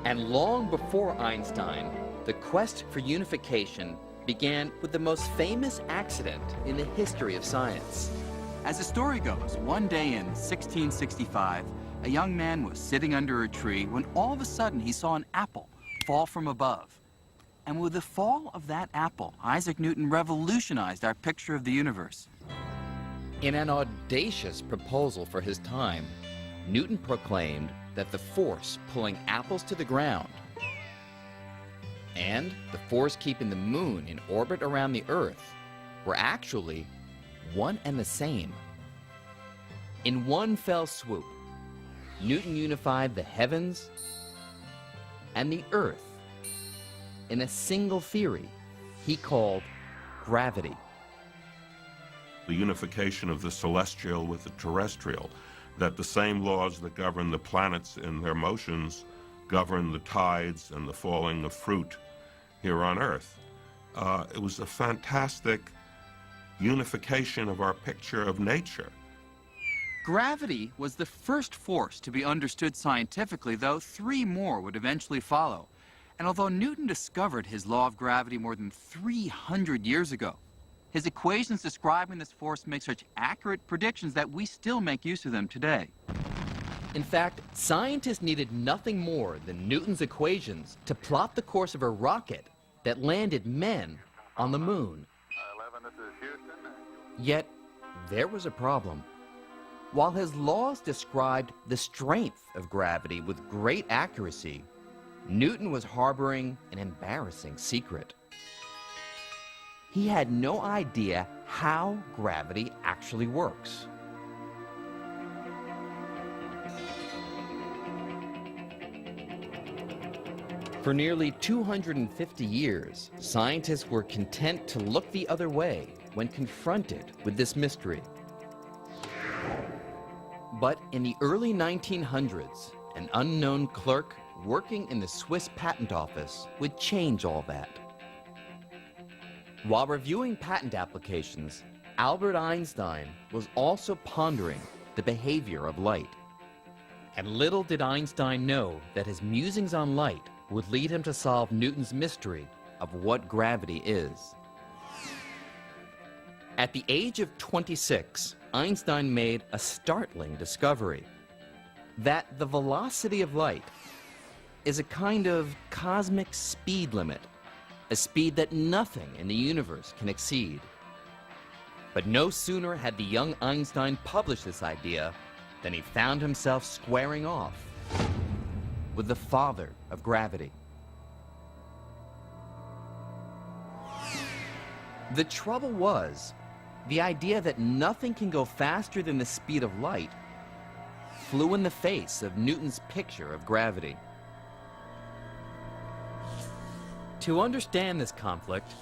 And long before Einstein, the quest for unification began with the most famous accident in the history of science. As the story goes, one day in 1665, a young man was sitting under a tree when all of a sudden he saw an apple fall from above. And with the fall of that apple, Isaac Newton revolutionized our picture of the universe. In an audacious proposal for his time, Newton proclaimed that the force pulling apples to the ground and the force keeping the moon in orbit around the Earth were actually one and the same. In one fell swoop, Newton unified the heavens and the Earth in a single theory he called gravity. The unification of the celestial with the terrestrial, that the same laws that govern the planets in their motions govern the tides and the falling of fruit here on Earth. It was a fantastic unification of our picture of nature. Gravity was the first force to be understood scientifically, though 3 more would eventually follow. And although Newton discovered his law of gravity more than 300 years ago, his equations describing this force make such accurate predictions that we still make use of them today. In fact, scientists needed nothing more than Newton's equations to plot the course of a rocket that landed men on the moon. 11, this is Houston. Yet, there was a problem. While his laws described the strength of gravity with great accuracy, Newton was harboring an embarrassing secret. He had no idea how gravity actually works. For nearly 250 years, scientists were content to look the other way when confronted with this mystery. But in the early 1900s, an unknown clerk working in the Swiss patent office would change all that. While reviewing patent applications, Albert Einstein was also pondering the behavior of light. And little did Einstein know that his musings on light would lead him to solve Newton's mystery of what gravity is. At the age of 26, Einstein made a startling discovery: that the velocity of light is a kind of cosmic speed limit, a speed that nothing in the universe can exceed. But no sooner had the young Einstein published this idea than he found himself squaring off with the father of gravity. The trouble was, the idea that nothing can go faster than the speed of light flew in the face of Newton's picture of gravity. To understand this conflict,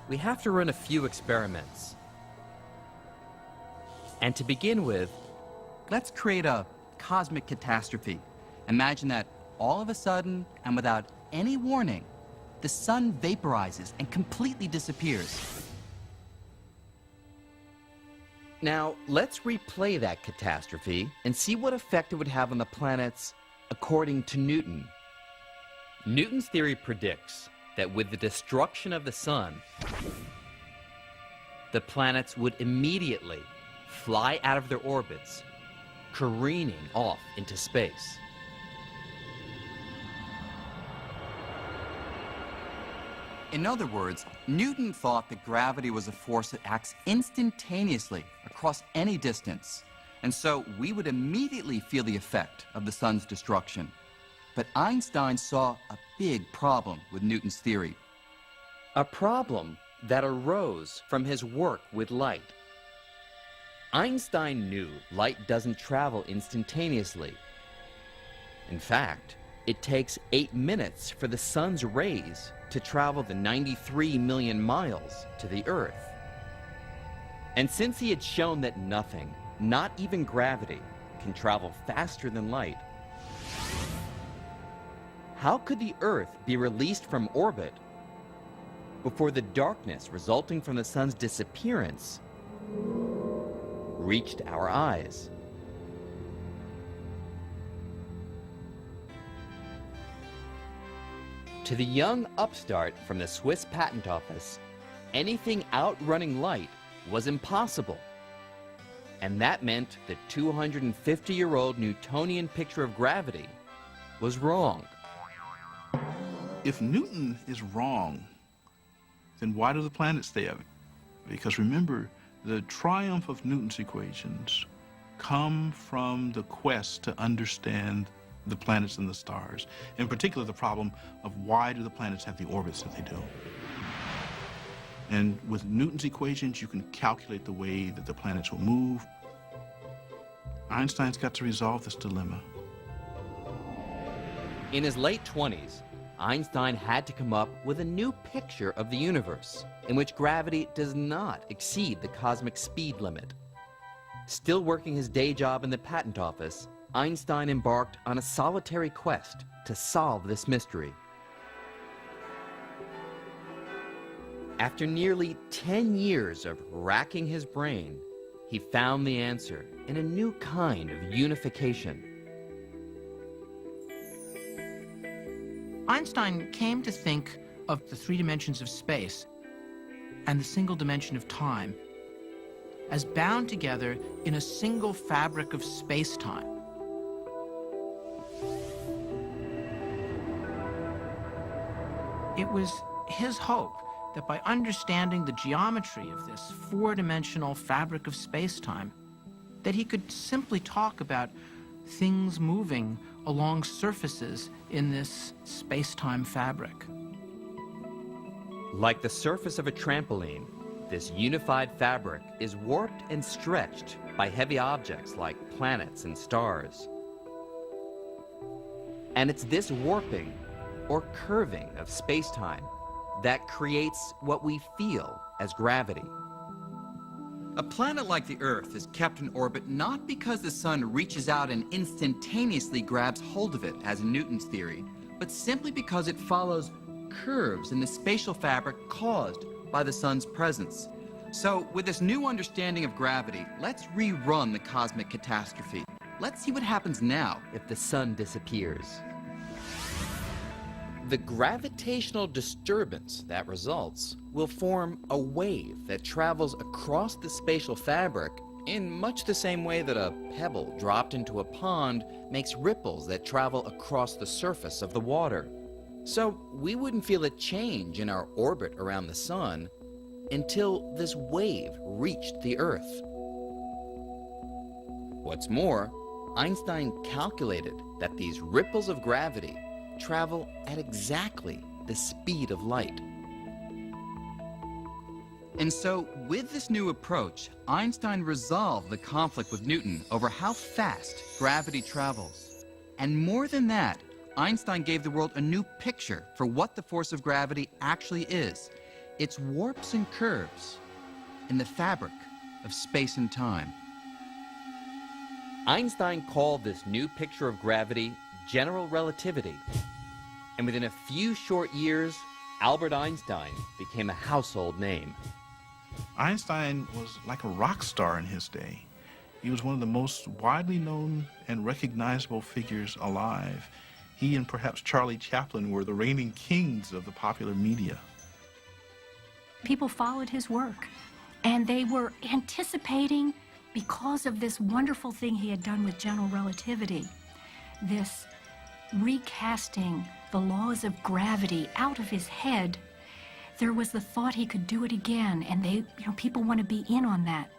we have to run a few experiments. And to begin with, Let's create a cosmic catastrophe. Imagine that all of a sudden, and without any warning, the sun vaporizes and completely disappears. now let's replay that catastrophe and see what effect it would have on the planets according to Newton. Newton's theory predicts that with the destruction of the sun, the planets would immediately fly out of their orbits, careening off into space. In other words, Newton thought that gravity was a force that acts instantaneously across any distance, and so we would immediately feel the effect of the sun's destruction. But Einstein saw a big problem with Newton's theory. A problem that arose from his work with light. Einstein knew light doesn't travel instantaneously. In fact, it takes 8 minutes for the sun's rays to travel the 93 million miles to the Earth. And since he had shown that nothing, not even gravity, can travel faster than light, how could the Earth be released from orbit before the darkness resulting from the sun's disappearance reached our eyes? To the young upstart from the Swiss patent office, anything outrunning light was impossible. And that meant the 250-year-old Newtonian picture of gravity was wrong. If Newton is wrong, then why do the planets stay up? Because remember, the triumph of Newton's equations come from the quest to understand the planets and the stars. In particular, the problem of why do the planets have the orbits that they do. And with Newton's equations, you can calculate the way that the planets will move. Einstein's got to resolve this dilemma. In his late 20s, Einstein had to come up with a new picture of the universe in which gravity does not exceed the cosmic speed limit. Still working his day job in the patent office, Einstein embarked on a solitary quest to solve this mystery. After nearly 10 years of racking his brain, he found the answer in a new kind of unification. Einstein came to think of the three dimensions of space and the single dimension of time as bound together in a single fabric of space-time. It was his hope that by understanding the geometry of this four-dimensional fabric of space-time, that he could simply talk about things moving along surfaces in this space-time fabric. Like the surface of a trampoline, this unified fabric is warped and stretched by heavy objects like planets and stars. And it's this warping or curving of space-time that creates what we feel as gravity. A planet like the Earth is kept in orbit not because the sun reaches out and instantaneously grabs hold of it, as in Newton's theory, but simply because it follows curves in the spatial fabric caused by the sun's presence. So, with this new understanding of gravity, let's rerun the cosmic catastrophe. Let's see what happens now If the sun disappears. The gravitational disturbance that results will form a wave that travels across the spatial fabric in much the same way that a pebble dropped into a pond makes ripples that travel across the surface of the water. So we wouldn't feel a change in our orbit around the sun until this wave reached the Earth. What's more, Einstein calculated that these ripples of gravity travel at exactly the speed of light. And so, with this new approach, Einstein resolved the conflict with Newton over how fast gravity travels. And more than that, Einstein gave the world a new picture for what the force of gravity actually is. Its warps and curves in the fabric of space and time. Einstein called this new picture of gravity general relativity. And within a few short years, Albert Einstein became a household name. Einstein was like a rock star in his day. He was one of the most widely known and recognizable figures alive. He and perhaps Charlie Chaplin were the reigning kings of the popular media. People followed his work, and they were anticipating, because of this wonderful thing he had done with general relativity, this recasting the laws of gravity out of his head, there was the thought he could do it again, and people want to be in on that.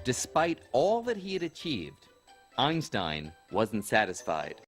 Despite all that he had achieved, Einstein wasn't satisfied.